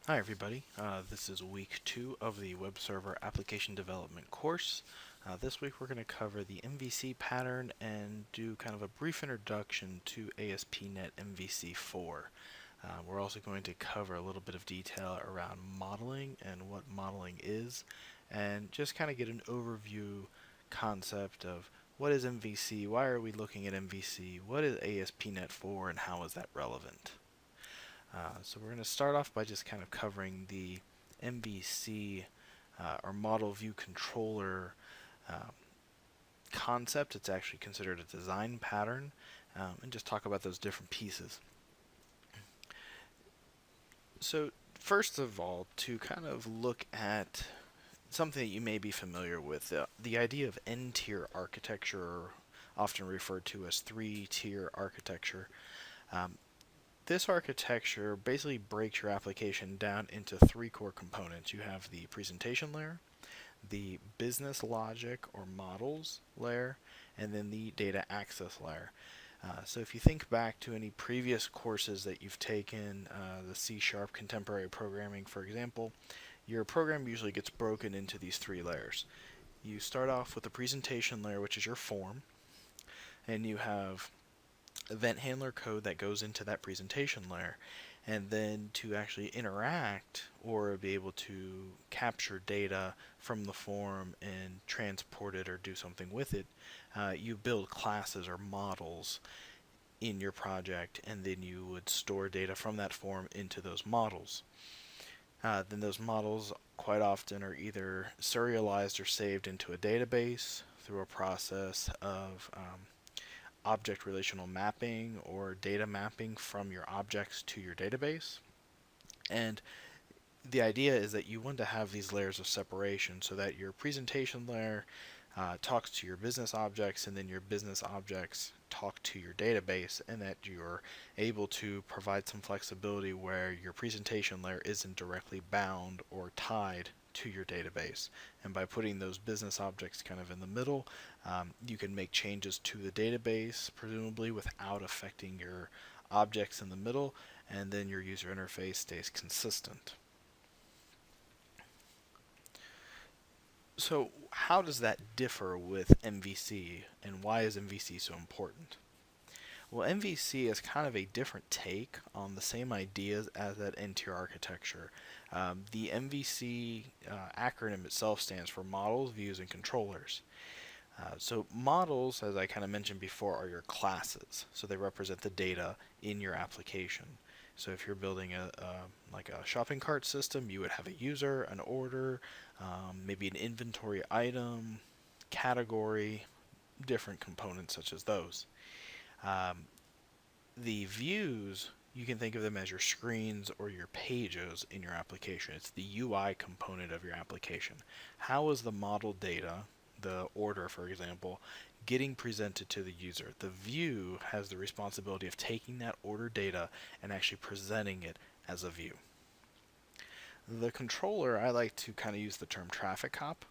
Hi everybody, this is week 2 of the web server application development course. This week we're going to cover the MVC pattern and do kind of a brief introduction to ASP.NET MVC4. We're also going to cover a little bit of detail around modeling and what modeling is, and just kind of get an overview concept of what is MVC, why are we looking at MVC, what is ASP.NET 4, and how is that relevant. So we're going to start off by just kind of covering the MVC or model view controller uh, concept. It's actually considered a design pattern, and just talk about those different pieces. So first of all, to kind of look at something that you may be familiar with, the idea of N-tier architecture, often referred to as 3-tier architecture. Um, This architecture basically breaks your application down into 3 core components. You have the presentation layer, the business logic or models layer, and then the data access layer. So if you think back to any previous courses that you've taken, the C# contemporary programming, for example, your program usually gets broken into these 3 layers. You start off with the presentation layer, which is your form, and you have event handler code that goes into that presentation layer. And then to actually interact or be able to capture data from the form and transport it or do something with it, you build classes or models in your project, and then you would store data from that form into those models. Then those models quite often are either serialized or saved into a database through a process of object relational mapping or data mapping from your objects to your database. And the idea is that you want to have these layers of separation so that your presentation layer talks to your business objects, and then your business objects talk to your database, and that you're able to provide some flexibility where your presentation layer isn't directly bound or tied to your database. And by putting those business objects kind of in the middle, you can make changes to the database, presumably without affecting your objects in the middle, and then your user interface stays consistent. So how does that differ with MVC, and why is MVC so important? Well, MVC is kind of a different take on the same ideas as that N-tier architecture. The MVC acronym itself stands for Models, Views, and Controllers. So models, as I kind of mentioned before, are your classes. So they represent the data in your application. So if you're building like a shopping cart system, you would have a user, an order, maybe an inventory item, category, different components such as those. The views, you can think of them as your screens or your pages in your application. It's the UI component of your application. How is the model data, the order for example, getting presented to the user? The view has the responsibility of taking that order data and actually presenting it as a view. The controller, I like to kind of use the term traffic cop.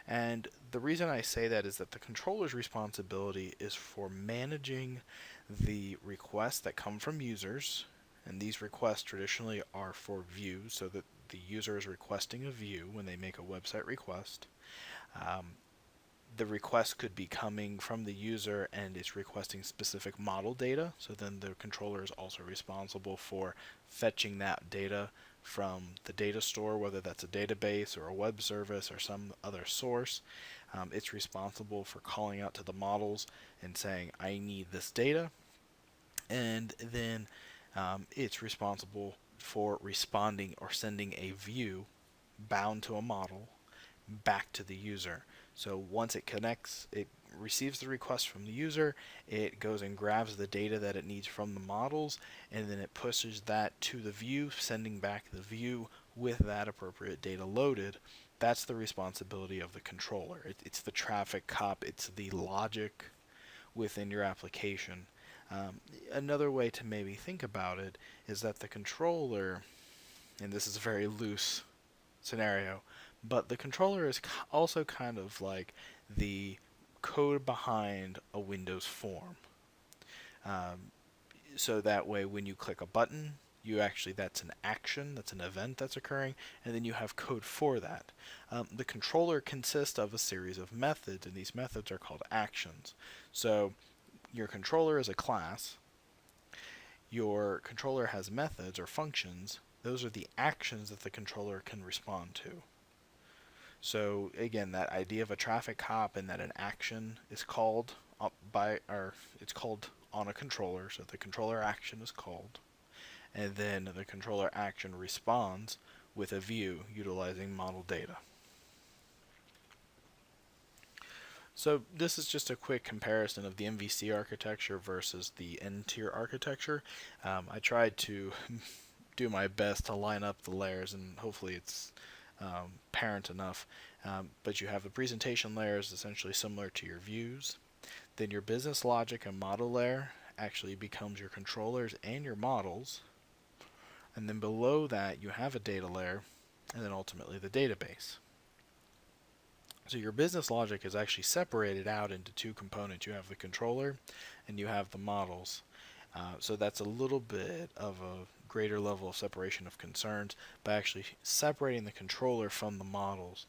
And the reason I say that is that the controller's responsibility is for managing the requests that come from users, and these requests traditionally are for views, so that the user is requesting a view when they make a website request. The request could be coming from the user and it's requesting specific model data, so then the controller is also responsible for fetching that data from the data store, whether that's a database or a web service or some other source. It's responsible for calling out to the models and saying, I need this data, and then it's responsible for responding or sending a view bound to a model back to the user. So once it connects, it receives the request from the user, it goes and grabs the data that it needs from the models, and then it pushes that to the view, sending back the view with that appropriate data loaded. That's the responsibility of the controller. It's the traffic cop, it's the logic within your application. Another way to maybe think about it is that the controller, and this is a very loose scenario, but the controller is also kind of like the code behind a Windows form. Um, so that way when you click a button, that's an action, that's an event that's occurring, and then you have code for that. The controller consists of a series of methods, and these methods are called actions. So your controller is a class. Your controller has methods or functions. Those are the actions that the controller can respond to. So again, that idea of a traffic cop and that an action is called it's called on a controller. So the controller action is called, and then the controller action responds with a view utilizing model data. So this is just a quick comparison of the MVC architecture versus the N-tier architecture. I tried to do my best to line up the layers, and hopefully it's parent enough. But you have the presentation layers essentially similar to your views. Then your business logic and model layer actually becomes your controllers and your models. And then below that you have a data layer, and then ultimately the database. So your business logic is actually separated out into two components. You have the controller and you have the models. So that's a little bit of a greater level of separation of concerns by actually separating the controller from the models.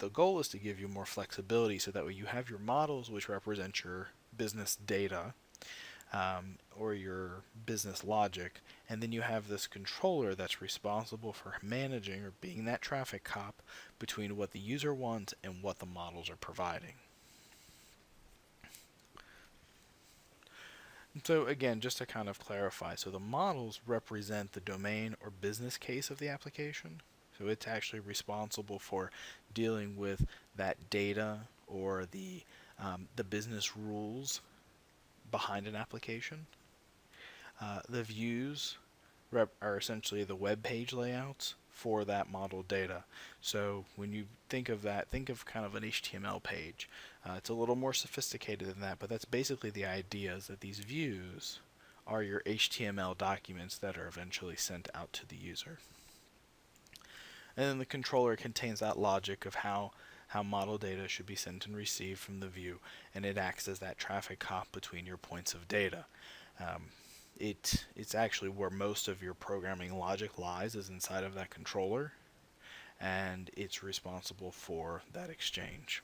The goal is to give you more flexibility so that way you have your models, which represent your business data or your business logic, and then you have this controller that's responsible for managing or being that traffic cop between what the user wants and what the models are providing. So again, just to kind of clarify, so the models represent the domain or business case of the application. So it's actually responsible for dealing with that data or the business rules behind an application. The views are essentially the web page layouts for that model data. So when you think of that, think of kind of an HTML page. It's a little more sophisticated than that, but that's basically the idea, is that these views are your HTML documents that are eventually sent out to the user. And then the controller contains that logic of how model data should be sent and received from the view, and it acts as that traffic cop between your points of data. It's actually where most of your programming logic lies, is inside of that controller, and it's responsible for that exchange.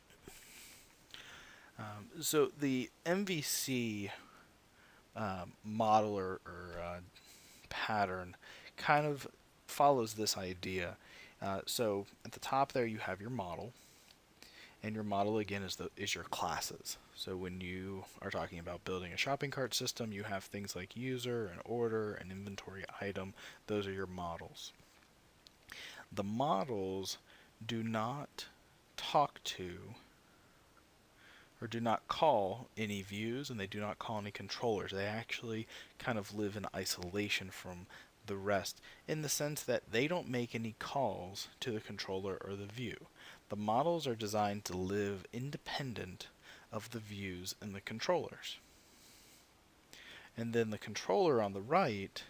So the MVC model or pattern kind of follows this idea. So at the top there you have your model, and your model again is your classes. So when you are talking about building a shopping cart system, you have things like user, an order, an inventory item. Those are your models. The models do not talk to or do not call any views, and they do not call any controllers. They actually kind of live in isolation from the rest, in the sense that they don't make any calls to the controller or the view. The models are designed to live independent of the views and the controllers. And then the controller on the right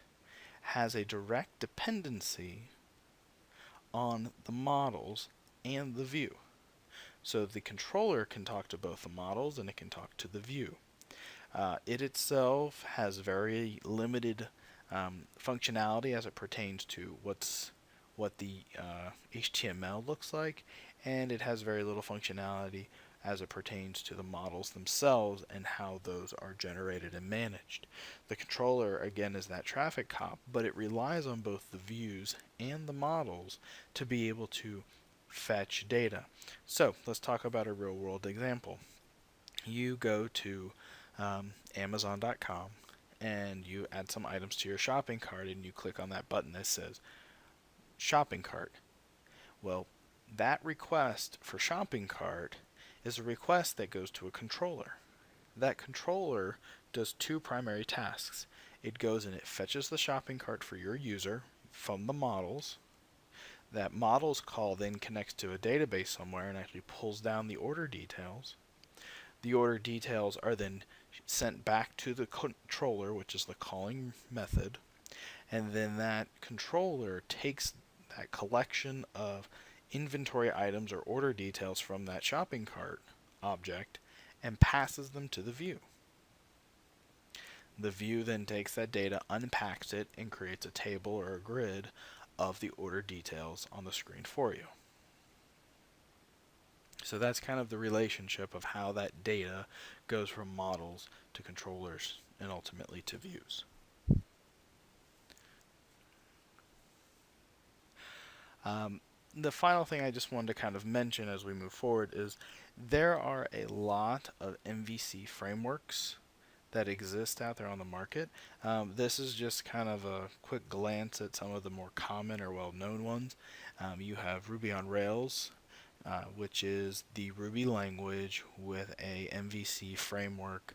has a direct dependency on the models and the view. So the controller can talk to both the models and it can talk to the view. It itself has very limited functionality as it pertains to what the HTML looks like, and it has very little functionality as it pertains to the models themselves and how those are generated and managed. The controller, again, is that traffic cop, but it relies on both the views and the models to be able to fetch data. So let's talk about a real world example. You go to Amazon.com and you add some items to your shopping cart, and you click on that button that says shopping cart. Well, that request for shopping cart is a request that goes to a controller. That controller does two primary tasks. It goes and it fetches the shopping cart for your user from the models. That models call then connects to a database somewhere and actually pulls down the order details. The order details are then sent back to the controller, which is the calling method, and then that controller takes that collection of inventory items or order details from that shopping cart object and passes them to the view. The view then takes that data, unpacks it, and creates a table or a grid of the order details on the screen for you. So that's kind of the relationship of how that data goes from models to controllers and ultimately to views. The final thing I just wanted to kind of mention as we move forward is there are a lot of MVC frameworks that exist out there on the market. This is just kind of a quick glance at some of the more common or well-known ones. You have Ruby on Rails, which is the Ruby language with a MVC framework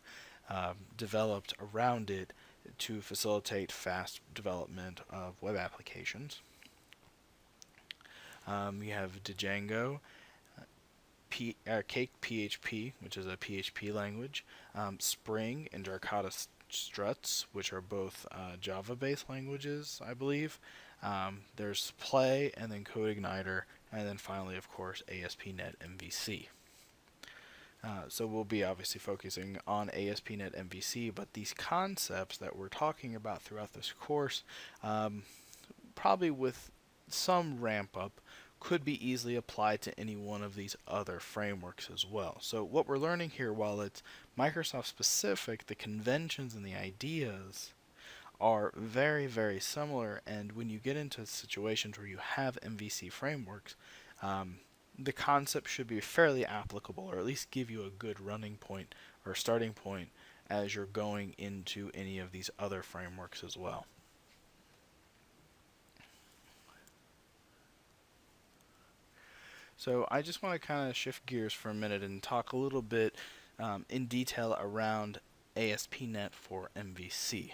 developed around it to facilitate fast development of web applications. You have Django, Cake PHP, which is a PHP language, Spring and Jakarta Struts, which are both Java-based languages, I believe. There's Play, and then CodeIgniter, and then finally, of course, ASP.NET MVC. So we'll be obviously focusing on ASP.NET MVC, but these concepts that we're talking about throughout this course, probably with some ramp up, could be easily applied to any one of these other frameworks as well. So what we're learning here, while it's Microsoft specific, the conventions and the ideas are very, very similar, and when you get into situations where you have MVC frameworks, the concept should be fairly applicable, or at least give you a good running point or starting point as you're going into any of these other frameworks as well. So I just want to kind of shift gears for a minute and talk a little bit in detail around ASP.NET for MVC.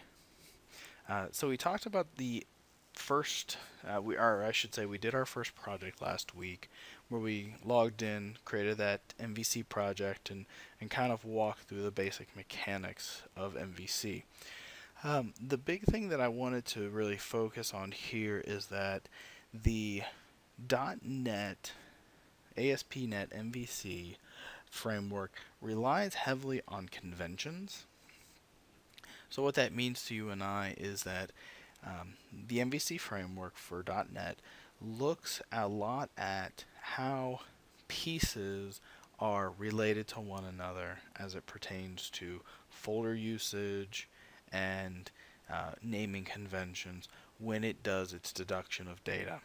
So we talked about the first, we did our first project last week where we logged in, created that MVC project, and kind of walked through the basic mechanics of MVC. The big thing that I wanted to really focus on here is that the .NET ASP.NET MVC framework relies heavily on conventions. So what that means to you and I is that the MVC framework for .NET looks a lot at how pieces are related to one another as it pertains to folder usage and naming conventions when it does its deduction of data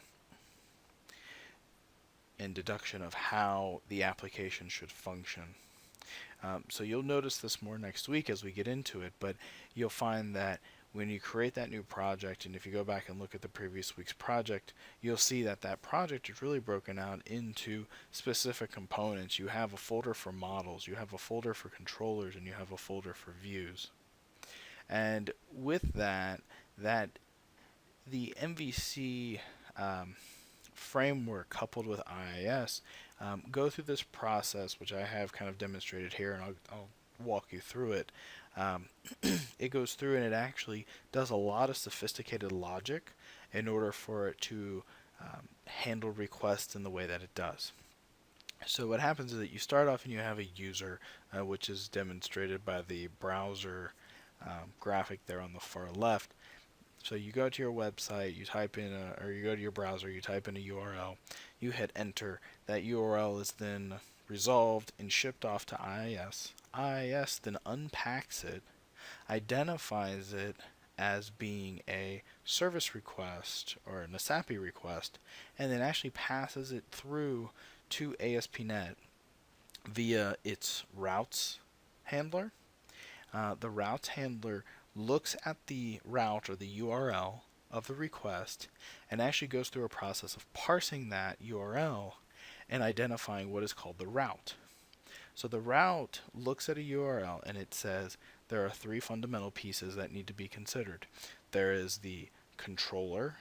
and deduction of how the application should function. So you'll notice this more next week as we get into it, but you'll find that when you create that new project, and if you go back and look at the previous week's project, you'll see that that project is really broken out into specific components. You have a folder for models, you have a folder for controllers, and you have a folder for views. And with that the MVC framework coupled with IIS go through this process, which I have kind of demonstrated here, and I'll walk you through it. It goes through and it actually does a lot of sophisticated logic in order for it to handle requests in the way that it does. So what happens is that you start off and you have a user, which is demonstrated by the browser graphic there on the far left. So you go to your website, you type in or you go to your browser, you type in a URL, you hit enter. That URL is then resolved and shipped off to IIS. IIS then unpacks it, identifies it as being a service request or an ASAPI request, and then actually passes it through to ASP.NET via its routes handler. The routes handler looks at the route or the URL of the request and actually goes through a process of parsing that URL and identifying what is called the route. So the route looks at a URL and it says there are three fundamental pieces that need to be considered. There is the controller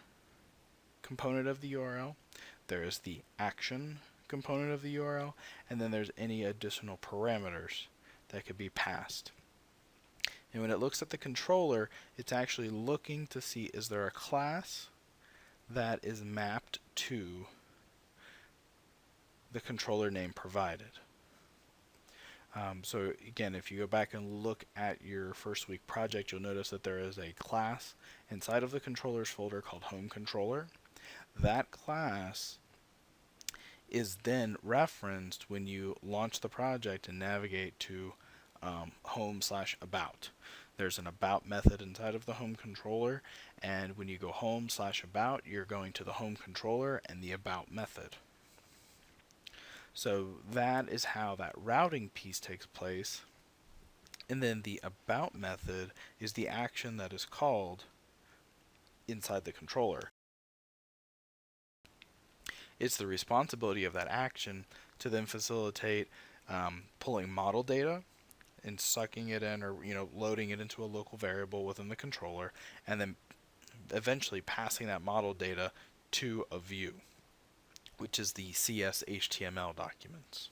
component of the URL, there is the action component of the URL, and then there's any additional parameters that could be passed. And when it looks at the controller, it's actually looking to see, is there a class that is mapped to the controller name provided. So again, if you go back and look at your first week project, you'll notice that there is a class inside of the controllers folder called home controller. That class is then referenced when you launch the project and navigate to home/about. There's an about method inside of the home controller, and when you go home/about, you're going to the home controller and the about method. So that is how that routing piece takes place. And then the about method is the action that is called inside the controller. It's the responsibility of that action to then facilitate pulling model data and sucking it in, or loading it into a local variable within the controller, and then eventually passing that model data to a view, which is the CS HTML documents.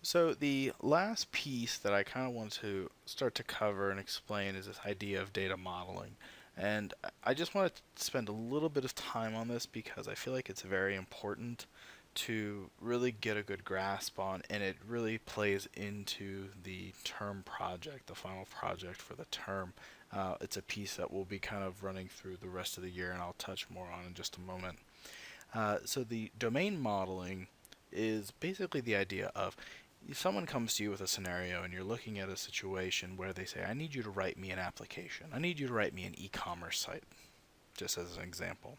So the last piece that I kind of want to start to cover and explain is this idea of data modeling. And I just want to spend a little bit of time on this because I feel like it's very important to really get a good grasp on, and it really plays into the term project, the final project for the term. It's a piece that will be kind of running through the rest of the year, and I'll touch more on in just a moment. So the domain modeling is basically the idea of, if someone comes to you with a scenario and you're looking at a situation where they say, I need you to write me an application. I need you to write me an e-commerce site, just as an example.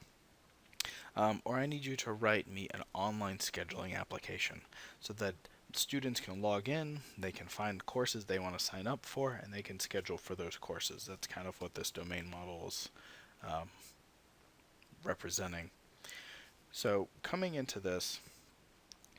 Or I need you to write me an online scheduling application so that students can log in, they can find courses they want to sign up for, and they can schedule for those courses. That's kind of what this domain model is representing. So coming into this,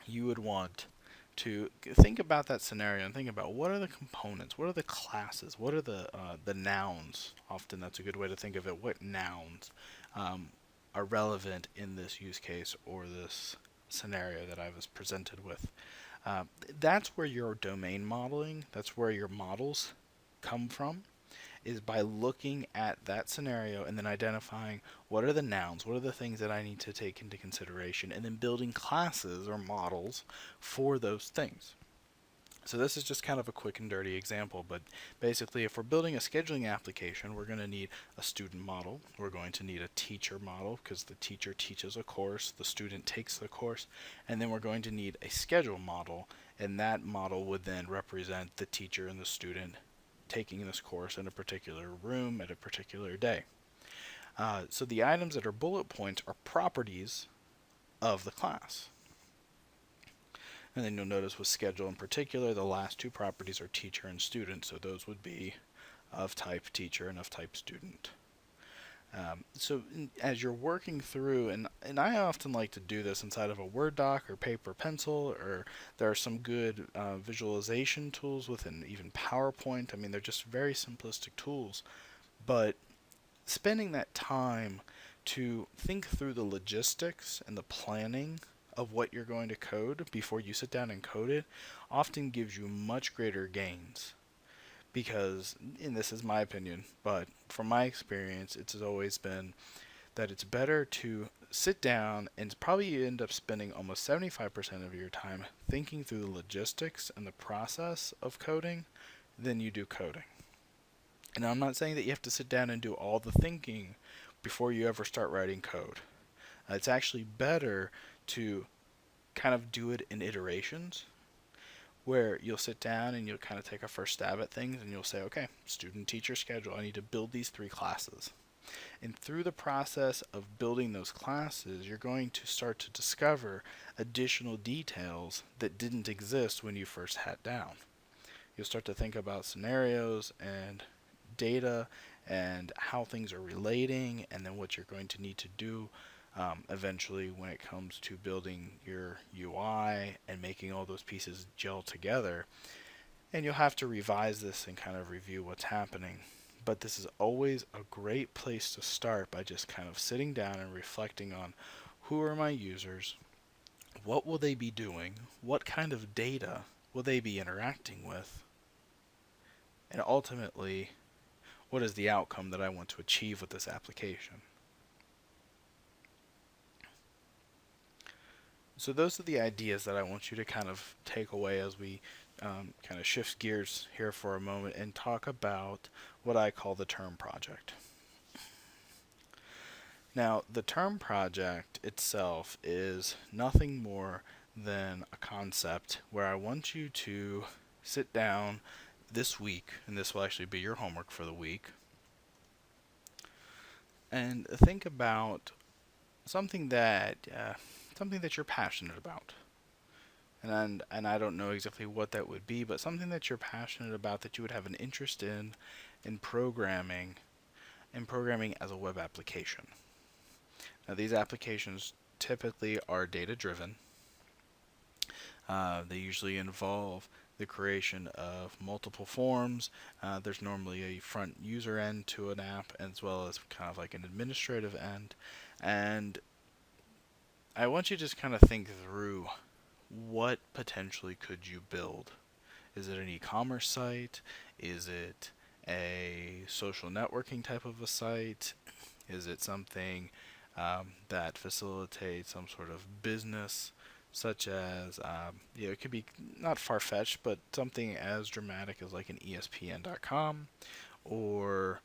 you would want to think about that scenario and think about what are the components, what are the classes, what are the nouns. Often that's a good way to think of it. What nouns are relevant in this use case or this scenario that I was presented with. That's where your domain modeling, that's where your models come from, is by looking at that scenario and then identifying what are the nouns, what are the things that I need to take into consideration, and then building classes or models for those things. So this is just kind of a quick and dirty example, but basically if we're building a scheduling application, we're going to need a student model, we're going to need a teacher model because the teacher teaches a course, the student takes the course, and then we're going to need a schedule model, and that model would then represent the teacher and the student taking this course in a particular room at a particular day. So the items that are bullet points are properties of the class. And then you'll notice with schedule in particular, the last two properties are teacher and student, so those would be of type teacher and of type student. So as you're working through, and I often like to do this inside of a Word doc or paper pencil, or there are some good visualization tools within even PowerPoint. I mean, they're just very simplistic tools, but spending that time to think through the logistics and the planning of what you're going to code before you sit down and code it often gives you much greater gains. Because, and this is my opinion, but from my experience, it's always been that it's better to sit down and probably end up spending almost 75% of your time thinking through the logistics and the process of coding than you do coding. And I'm not saying that you have to sit down and do all the thinking before you ever start writing code. It's actually better to kind of do it in iterations, where you'll sit down and you'll kind of take a first stab at things and you'll say, okay, student teacher schedule, I need to build these 3 classes. And through the process of building those classes, you're going to start to discover additional details that didn't exist when you first sat down. You'll start to think about scenarios and data and how things are relating, and then what you're going to need to do eventually when it comes to building your UI and making all those pieces gel together. And you'll have to revise this and kind of review what's happening. But this is always a great place to start, by just kind of sitting down and reflecting on who are my users, what will they be doing, what kind of data will they be interacting with, and ultimately, what is the outcome that I want to achieve with this application. So those are the ideas that I want you to kind of take away as we kind of shift gears here for a moment and talk about what I call the term project. Now, the term project itself is nothing more than a concept where I want you to sit down this week, and this will actually be your homework for the week, and think about something that you're passionate about. And I don't know exactly what that would be, but something that you're passionate about that you would have an interest in programming as a web application. Now, these applications typically are data driven. They usually involve the creation of multiple forms. There's normally a front user end to an app as well as kind of like an administrative end. And I want you to just kind of think through what potentially could you build. Is it an e-commerce site? Is it a social networking type of a site? Is it something that facilitates some sort of business, such as it could be not far-fetched, but something as dramatic as like an ESPN.com, or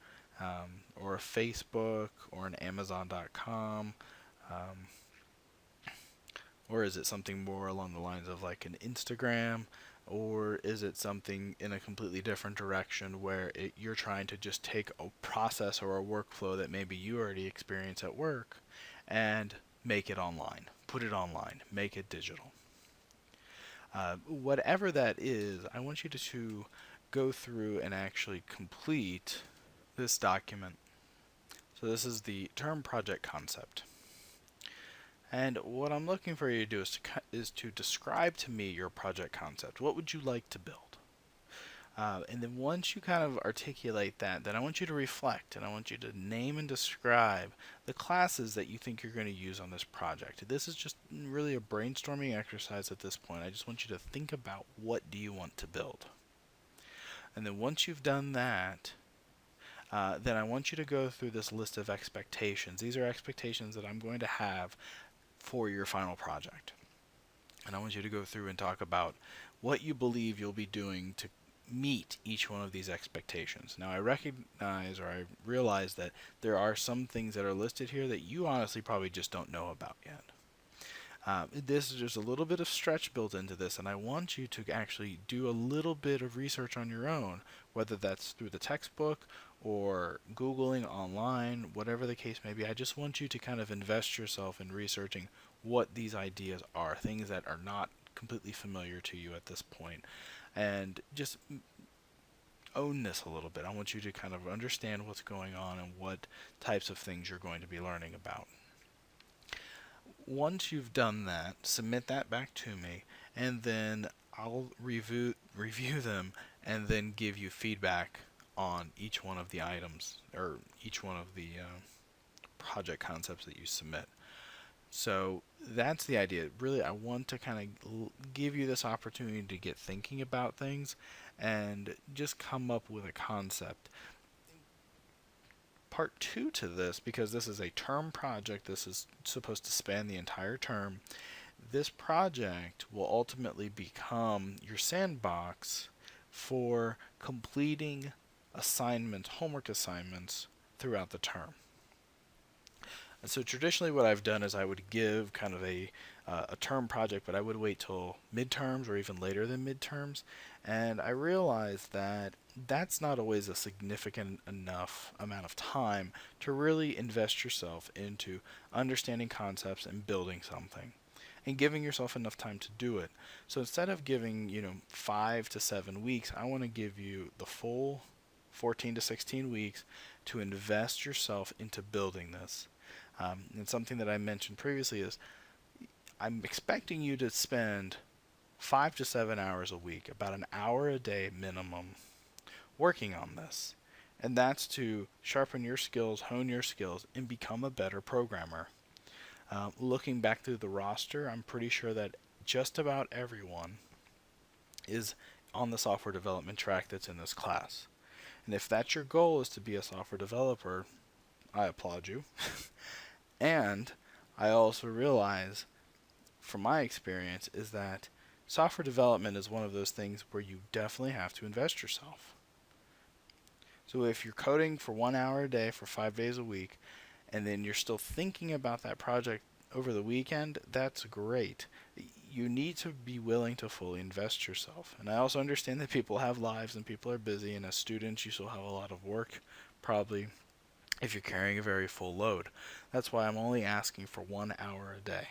or a Facebook, or an Amazon.com, or is it something more along the lines of like an Instagram? Or is it something in a completely different direction where you're trying to just take a process or a workflow that maybe you already experience at work and make it online, put it online, make it digital? Whatever that is, I want you to go through and actually complete this document. So this is the term project concept. And what I'm looking for you to do is to describe to me your project concept. What would you like to build? And then once you kind of articulate that, then I want you to reflect, and I want you to name and describe the classes that you think you're going to use on this project. This is just really a brainstorming exercise at this point. I just want you to think about what do you want to build. And then once you've done that, then I want you to go through this list of expectations. These are expectations that I'm going to have for your final project. And I want you to go through and talk about what you believe you'll be doing to meet each one of these expectations. Now, I recognize, or I realize, that there are some things that are listed here that you honestly probably just don't know about yet. This is just a little bit of stretch built into this, and I want you to actually do a little bit of research on your own, whether that's through the textbook or Googling online, whatever the case may be. I just want you to kind of invest yourself in researching what these ideas are, things that are not completely familiar to you at this point, and just own this a little bit. I want you to kind of understand what's going on and what types of things you're going to be learning about. Once you've done that, submit that back to me, and then I'll review them and then give you feedback on each one of the items, or each one of the project concepts that you submit. So that's the idea. Really, I want to kind of give you this opportunity to get thinking about things and just come up with a concept. Part 2 to this, because this is a term project, this is supposed to span the entire term, this project will ultimately become your sandbox for completing assignments, homework assignments throughout the term. And so traditionally what I've done is I would give kind of a term project, but I would wait till midterms or even later than midterms. And I realized that that's not always a significant enough amount of time to really invest yourself into understanding concepts and building something and giving yourself enough time to do it. So instead of giving, 5 to 7 weeks, I want to give you the full 14 to 16 weeks to invest yourself into building this. And something that I mentioned previously is I'm expecting you to spend 5 to 7 hours a week, about an hour a day minimum, working on this. And that's to sharpen your skills, hone your skills, and become a better programmer. Looking back through the roster, I'm pretty sure that just about everyone is on the software development track that's in this class. And if that's your goal, is to be a software developer, I applaud you. And I also realize from my experience, is that software development is one of those things where you definitely have to invest yourself. So if you're coding for 1 hour a day for 5 days a week, and then you're still thinking about that project over the weekend, that's great. You need to be willing to fully invest yourself. And I also understand that people have lives and people are busy, and as students, you still have a lot of work, probably, if you're carrying a very full load. That's why I'm only asking for 1 hour a day.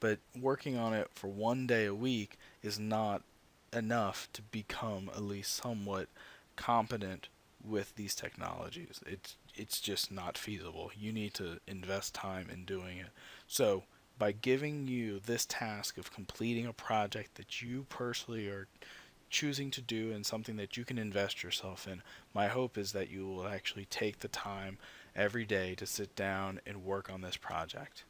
But working on it for 1 day a week is not enough to become at least somewhat competent with these technologies. It's just not feasible. You need to invest time in doing it. So by giving you this task of completing a project that you personally are choosing to do and something that you can invest yourself in, my hope is that you will actually take the time every day to sit down and work on this project.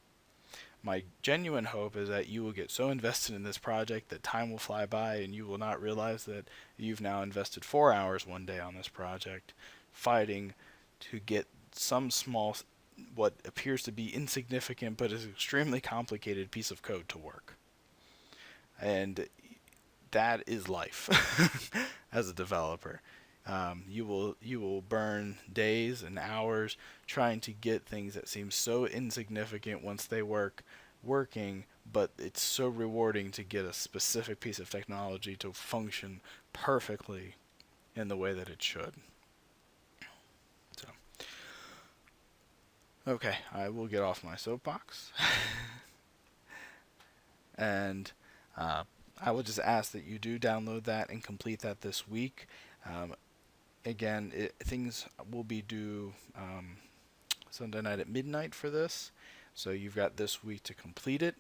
My genuine hope is that you will get so invested in this project that time will fly by and you will not realize that you've now invested 4 hours one day on this project fighting to get some small, what appears to be insignificant but is extremely complicated piece of code to work. And that is life as a developer. You will burn days and hours trying to get things that seem so insignificant once they working, but it's so rewarding to get a specific piece of technology to function perfectly in the way that it should. So, okay, I will get off my soapbox, and I will just ask that you do download that and complete that this week. Again, things will be due Sunday night at midnight for this, so you've got this week to complete it.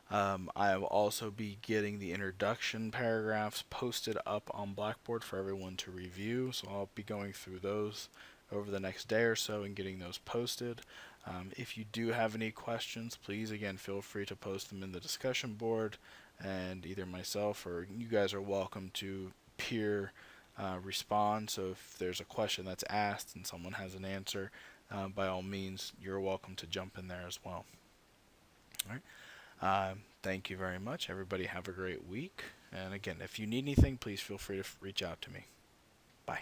I will also be getting the introduction paragraphs posted up on Blackboard for everyone to review, so I'll be going through those over the next day or so and getting those posted. If you do have any questions, please again feel free to post them in the discussion board, and either myself or you guys are welcome to peer respond. So if there's a question that's asked and someone has an answer, by all means, you're welcome to jump in there as well. All right. Thank you very much. Everybody have a great week. And again, if you need anything, please feel free to reach out to me. Bye.